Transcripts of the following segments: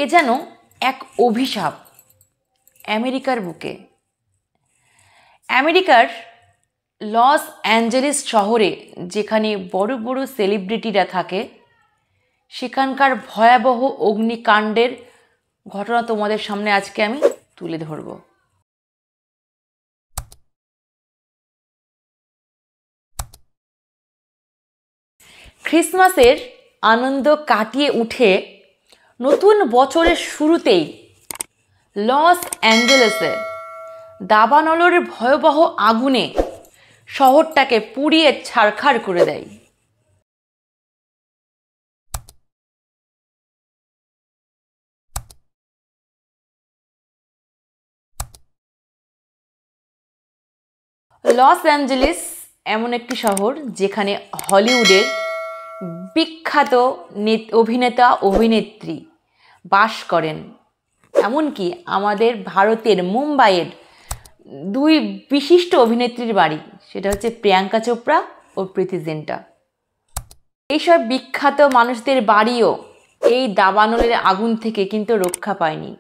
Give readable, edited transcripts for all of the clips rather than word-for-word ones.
এ যেন এক অভিশাপ আমেরিকার বুকে। আমেরিকার লস অ্যাঞ্জেলেস শহরে যেখানে বড় বড় সেলিব্রিটিরা থাকে, সেখানকার ভয়াবহ অগ্নিকাণ্ডের ঘটনা তোমাদের সামনে আজকে আমি তুলে ধরব। ক্রিসমাসের আনন্দ কাটিয়ে উঠে নতুন বছরের শুরুতেই লস অ্যাঞ্জেলেসে দাবানলের ভয়াবহ আগুনে শহরটাকে পুড়িয়ে ছারখার করে দেয়। লস অ্যাঞ্জেলেস এমন একটি শহর যেখানে হলিউডের বিখ্যাত অভিনেতা অভিনেত্রী বাস করেন। এমনকি আমাদের ভারতের মুম্বাইয়ের দুই বিশিষ্ট অভিনেত্রীর বাড়ি, সেটা হচ্ছে প্রিয়াঙ্কা চোপড়া ও প্রীতি জিন্টা। এইসব বিখ্যাত মানুষদের বাড়িও এই দাবানলের আগুন থেকে কিন্তু রক্ষা পায়নি।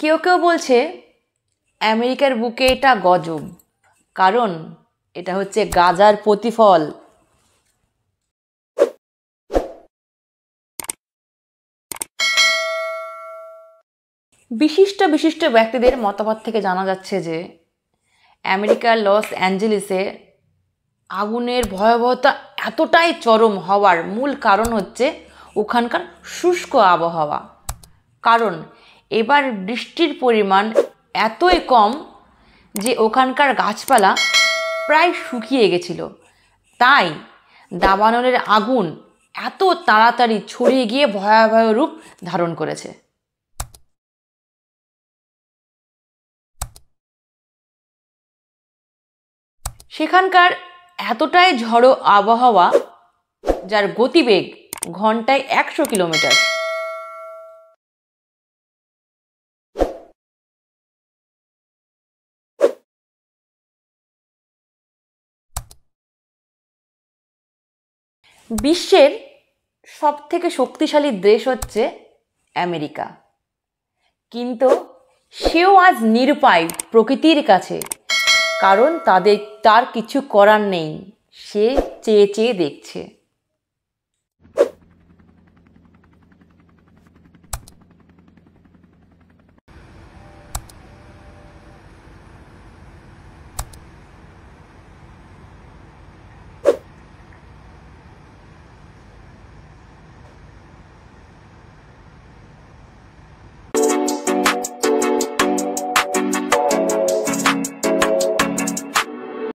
কেউ কেউ বলছে আমেরিকার বুকে এটা গজব, কারণ এটা হচ্ছে গাজার প্রতিফল। বিশিষ্ট বিশিষ্ট ব্যক্তিদের মতামত থেকে জানা যাচ্ছে যে আমেরিকার লস অ্যাঞ্জেলেসে আগুনের ভয়াবহতা এতটাই চরম হওয়ার মূল কারণ হচ্ছে ওখানকার শুষ্ক আবহাওয়া। কারণ এবার বৃষ্টির পরিমাণ এতই কম যে ওখানকার গাছপালা প্রায় শুকিয়ে গেছিল, তাই দাবানলের আগুন এত তাড়াতাড়ি ছড়িয়ে গিয়ে ভয়াবহ রূপ ধারণ করেছে। সেখানকার এতটাই ঝড়ো আবহাওয়া যার গতিবেগ ঘন্টায় 100 কিলোমিটার। বিশ্বের সবথেকে শক্তিশালী দেশ হচ্ছে আমেরিকা, কিন্তু সেও আজ নিরুপায় প্রকৃতির কাছে, কারণ তার কিছু করার নেই, সে চেয়ে চেয়ে দেখছে।